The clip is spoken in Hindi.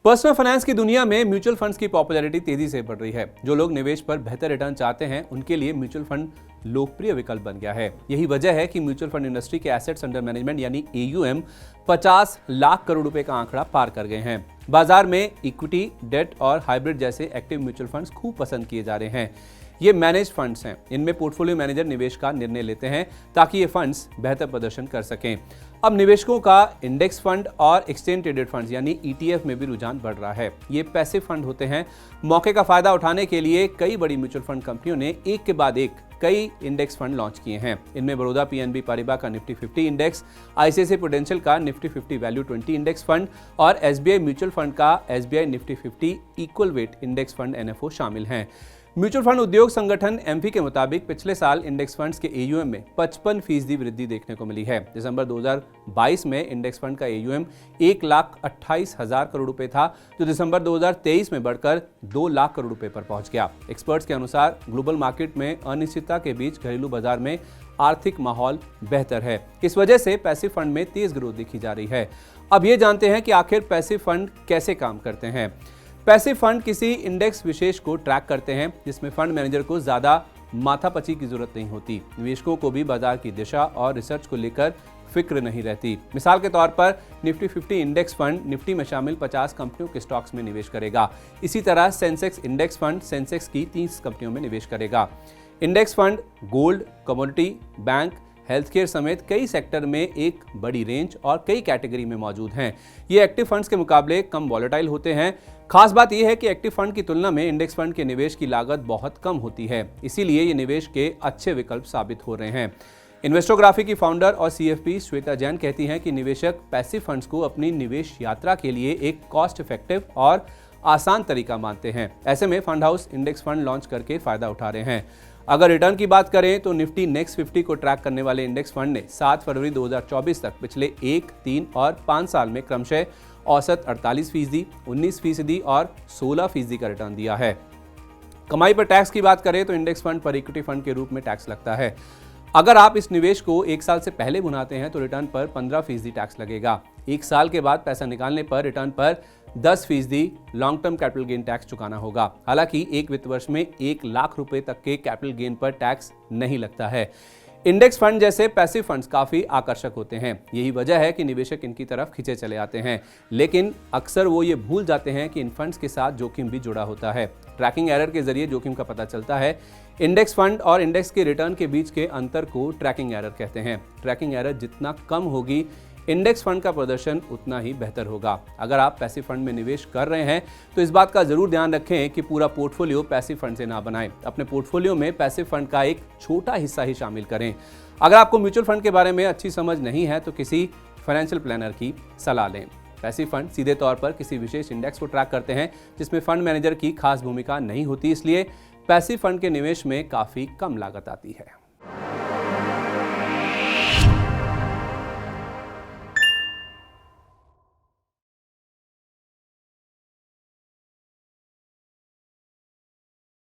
पर्सनल फाइनेंस की दुनिया में म्यूचुअल फंड्स की पॉपुलैरिटी तेजी से बढ़ रही है। जो लोग निवेश पर बेहतर रिटर्न चाहते हैं उनके लिए म्यूचुअल फंड लोकप्रिय विकल्प बन गया है। यही वजह है कि म्यूचुअल फंड इंडस्ट्री के एसेट्स अंडर मैनेजमेंट यानी AUM 50 लाख करोड़ रुपए का आंकड़ा पार कर गए हैं। बाजार में इक्विटी, डेट और हाइब्रिड जैसे एक्टिव म्यूचुअल फंड्स खूब पसंद किए जा रहे हैं। ये मैनेज फंड्स हैं। इनमें पोर्टफोलियो मैनेजर निवेश का निर्णय लेते हैं ताकि ये फंड्स बेहतर प्रदर्शन कर सकें। अब निवेशकों का इंडेक्स फंड और एक्सचेंज ट्रेडेड फंड्स यानी ETF में भी रुझान बढ़ रहा है। ये पैसिव फंड होते हैं। मौके का फायदा उठाने के लिए कई बड़ी म्यूचुअल फंड कंपनियों ने एक के बाद एक कई इंडेक्स फंड लॉन्च किए हैं। इनमें बड़ौदा PNB पारिबा का निफ्टी 50 इंडेक्स, ICICI प्रूडेंशियल का निफ्टी 50 वैल्यू 20 इंडेक्स फंड और SBI म्यूचुअल फंड का SBI Nifty 50 equal weight index fund NFO शामिल हैं। म्यूचुअल फंड उद्योग संगठन MF के मुताबिक पिछले साल इंडेक्स फंड्स के AUM में 55% वृद्धि देखने को मिली है। दिसंबर 2022 में इंडेक्स फंड का AUM 1,28,000 करोड़ रुपए था, जो दिसंबर 2023 में बढ़कर 2 लाख करोड़ रुपए पर पहुंच गया। एक्सपर्ट्स के अनुसार ग्लोबल मार्केट में अनिश्चितता के बीच घरेलू बाजार में आर्थिक माहौल बेहतर है। इस वजह से पैसिव फंड में तेज ग्रोथ देखी जा रही है। अब ये जानते हैं कि आखिर पैसिव फंड कैसे काम करते हैं। पैसिव फंड किसी इंडेक्स विशेष को ट्रैक करते हैं जिसमें फंड मैनेजर को ज्यादा माथापची की जरूरत नहीं होती। निवेशकों को भी बाजार की दिशा और रिसर्च को लेकर फिक्र नहीं रहती। मिसाल के तौर पर निफ्टी 50 इंडेक्स फंड निफ्टी में शामिल 50 कंपनियों के स्टॉक्स में निवेश करेगा। इसी तरह सेंसेक्स इंडेक्स फंड सेंसेक्स की 30 कंपनियों में निवेश करेगा। Index fund gold, commodity, bank, health care समेत कई सेक्टर में एक बड़ी रेंज और कई कैटेगरी में मौजूद हैं। ये एक्टिव फंड्स के मुकाबले कम वॉलेटाइल होते हैं। खास बात यह है कि एक्टिव फंड की तुलना में इंडेक्स फंड के निवेश की लागत बहुत कम होती है, इसीलिए ये निवेश के अच्छे विकल्प साबित हो रहे हैं। इन्वेस्टोग्राफी की फाउंडर और CFP श्वेता जैन कहती हैं कि निवेशक पैसिव फंड्स को अपनी निवेश यात्रा के लिए एक कॉस्ट इफेक्टिव और आसान तरीका मानते हैं। ऐसे में fund house index fund launch करके फायदा उठा रहे हैं। अगर रिटर्न की बात करें तो निफ्टी नेक्स्ट 50 को ट्रैक करने वाले इंडेक्स फंड ने 7 फरवरी 2024 तक पिछले 1, 3 और 5 साल में क्रमशः औसत 48%, 19% और 16% का रिटर्न दिया है। कमाई पर टैक्स की बात करें तो इंडेक्स फंड पर इक्विटी फंड के रूप में टैक्स लगता है। अगर आप इस निवेश को 1 साल से पहले भुनाते हैं तो रिटर्न पर 15% टैक्स लगेगा। 1 साल के बाद पैसा निकालने पर रिटर्न पर 10% long term capital gain tax चुकाना होगा। हालांकि एक वित्त वर्ष में 1 लाख रुपए तक के कैपिटल गेन पर टैक्स नहीं लगता है। इंडेक्स फंड जैसे पैसिव फंड्स काफी आकर्षक होते हैं। यही वजह है कि निवेशक इनकी तरफ खींचे चले आते हैं, लेकिन अक्सर वो ये भूल जाते हैं कि इन फंड्स के साथ जोखिम भी जुड़ा होता है। ट्रैकिंग एरर के जरिए जोखिम का पता चलता है। इंडेक्स फंड और इंडेक्स के रिटर्न के बीच के अंतर को ट्रैकिंग एरर कहते हैं। ट्रैकिंग एरर जितना कम होगी, इंडेक्स फंड का प्रदर्शन उतना ही बेहतर होगा। अगर आप पैसिव फंड में निवेश कर रहे हैं तो इस बात का जरूर ध्यान रखें कि पूरा पोर्टफोलियो पैसिव फंड से ना बनाएं। अपने पोर्टफोलियो में पैसिव फंड का एक छोटा हिस्सा ही शामिल करें। अगर आपको म्यूचुअल फंड के बारे में अच्छी समझ नहीं है तो किसी फाइनेंशियल प्लानर की सलाह लें। पैसिव फंड सीधे तौर पर किसी विशेष इंडेक्स को ट्रैक करते हैं जिसमें फंड मैनेजर की खास भूमिका नहीं होती, इसलिए पैसिव फंड के निवेश में काफी कम लागत आती है।